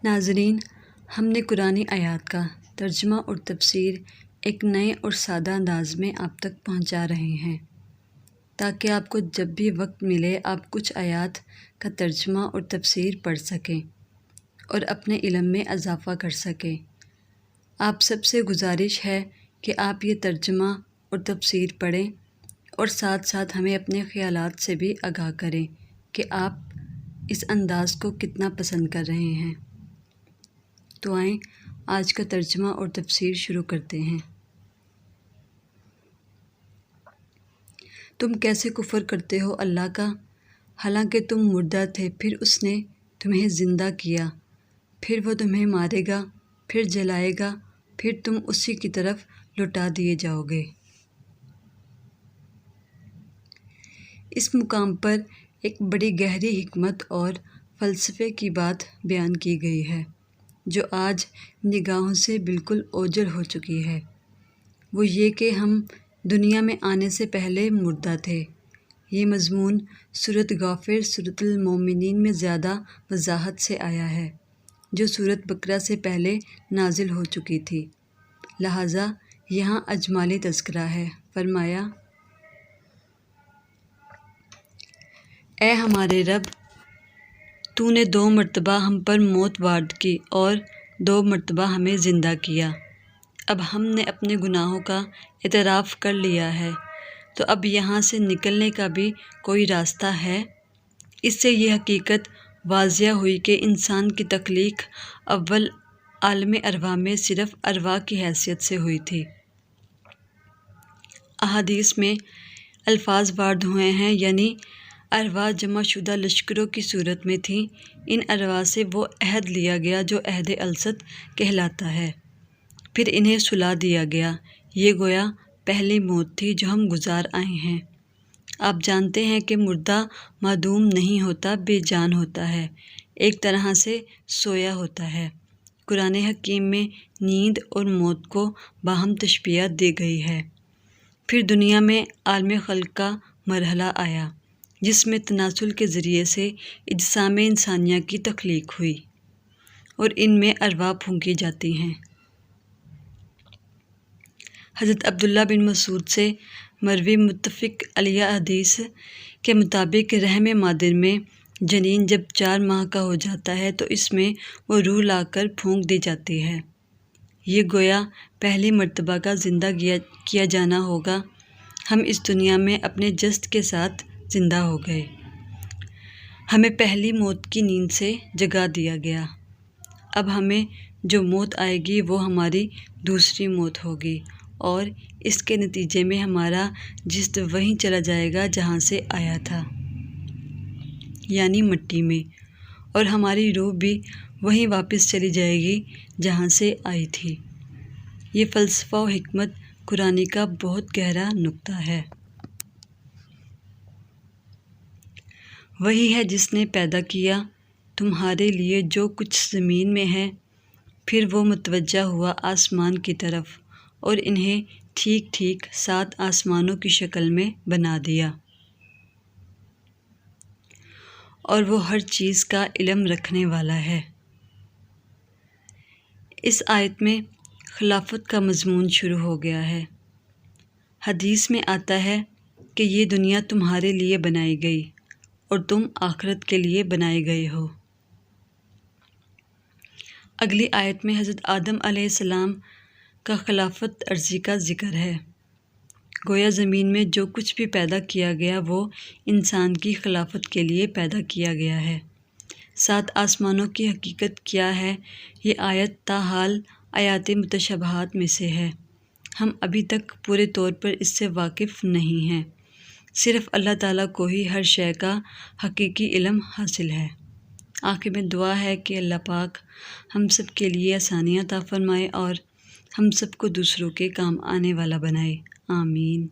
ناظرین، ہم نے قرآنی آیات کا ترجمہ اور تفسیر ایک نئے اور سادہ انداز میں آپ تک پہنچا رہے ہیں تاکہ آپ کو جب بھی وقت ملے آپ کچھ آیات کا ترجمہ اور تفسیر پڑھ سکیں اور اپنے علم میں اضافہ کر سکیں۔ آپ سب سے گزارش ہے کہ آپ یہ ترجمہ اور تفسیر پڑھیں اور ساتھ ساتھ ہمیں اپنے خیالات سے بھی آگاہ کریں کہ آپ اس انداز کو کتنا پسند کر رہے ہیں۔ تو آئیں آج کا ترجمہ اور تفسیر شروع کرتے ہیں۔ تم کیسے کفر کرتے ہو اللہ کا، حالانکہ تم مردہ تھے، پھر اس نے تمہیں زندہ کیا، پھر وہ تمہیں مارے گا، پھر جلائے گا، پھر تم اسی کی طرف لوٹا دیے جاؤ گے۔ اس مقام پر ایک بڑی گہری حکمت اور فلسفے کی بات بیان کی گئی ہے جو آج نگاہوں سے بالکل اوجھل ہو چکی ہے۔ وہ یہ کہ ہم دنیا میں آنے سے پہلے مردہ تھے۔ یہ مضمون سورۃ غافر سورۃ المومنین میں زیادہ وضاحت سے آیا ہے جو سورۃ بقرہ سے پہلے نازل ہو چکی تھی، لہٰذا یہاں اجمالی تذکرہ ہے۔ فرمایا، اے ہمارے رب، تو نے 2 مرتبہ ہم پر موت وارد کی اور 2 مرتبہ ہمیں زندہ کیا۔ اب ہم نے اپنے گناہوں کا اعتراف کر لیا ہے، تو اب یہاں سے نکلنے کا بھی کوئی راستہ ہے؟ اس سے یہ حقیقت واضح ہوئی کہ انسان کی تخلیق اول عالم ارواح میں صرف ارواح کی حیثیت سے ہوئی تھی۔ احادیث میں الفاظ وارد ہوئے ہیں، یعنی ارواح جمع شدہ لشکروں کی صورت میں تھیں۔ ان ارواح سے وہ عہد لیا گیا جو عہد الست کہلاتا ہے، پھر انہیں سلا دیا گیا۔ یہ گویا پہلی موت تھی جو ہم گزار آئے ہیں۔ آپ جانتے ہیں کہ مردہ معدوم نہیں ہوتا، بے جان ہوتا ہے، ایک طرح سے سویا ہوتا ہے۔ قرآن حکیم میں نیند اور موت کو باہم تشبیہ دی گئی ہے۔ پھر دنیا میں عالم خلق کا مرحلہ آیا جس میں تناسل کے ذریعے سے اجسام انسانیہ کی تخلیق ہوئی اور ان میں ارواح پھونکی جاتی ہیں۔ حضرت عبداللہ بن مسعود سے مروی متفق علیہ حدیث کے مطابق رحم مادر میں جنین جب 4 ماہ کا ہو جاتا ہے تو اس میں وہ روح لا کر پھونک دی جاتی ہے۔ یہ گویا پہلی مرتبہ کا زندہ کیا جانا ہوگا۔ ہم اس دنیا میں اپنے جسد کے ساتھ زندہ ہو گئے، ہمیں پہلی موت کی نیند سے جگا دیا گیا۔ اب ہمیں جو موت آئے گی وہ ہماری دوسری موت ہوگی اور اس کے نتیجے میں ہمارا جسد وہیں چلا جائے گا جہاں سے آیا تھا، یعنی مٹی میں، اور ہماری روح بھی وہیں واپس چلی جائے گی جہاں سے آئی تھی۔ یہ فلسفہ و حکمت قرآنی کا بہت گہرا نکتہ ہے۔ وہی ہے جس نے پیدا کیا تمہارے لیے جو کچھ زمین میں ہے، پھر وہ متوجہ ہوا آسمان کی طرف اور انہیں ٹھیک ٹھیک 7 آسمانوں کی شکل میں بنا دیا، اور وہ ہر چیز کا علم رکھنے والا ہے۔ اس آیت میں خلافت کا مضمون شروع ہو گیا ہے۔ حدیث میں آتا ہے کہ یہ دنیا تمہارے لیے بنائی گئی اور تم آخرت کے لیے بنائے گئے ہو۔ اگلی آیت میں حضرت آدم علیہ السلام کا خلافت عرضی کا ذکر ہے۔ گویا زمین میں جو کچھ بھی پیدا کیا گیا وہ انسان کی خلافت کے لیے پیدا کیا گیا ہے۔ 7 آسمانوں کی حقیقت کیا ہے؟ یہ آیت تاحال آیات متشابہات میں سے ہے۔ ہم ابھی تک پورے طور پر اس سے واقف نہیں ہیں، صرف اللہ تعالیٰ کو ہی ہر شے کا حقیقی علم حاصل ہے۔ آخر میں دعا ہے کہ اللہ پاک ہم سب کے لیے آسانیاں عطا فرمائے اور ہم سب کو دوسروں کے کام آنے والا بنائے۔ آمین۔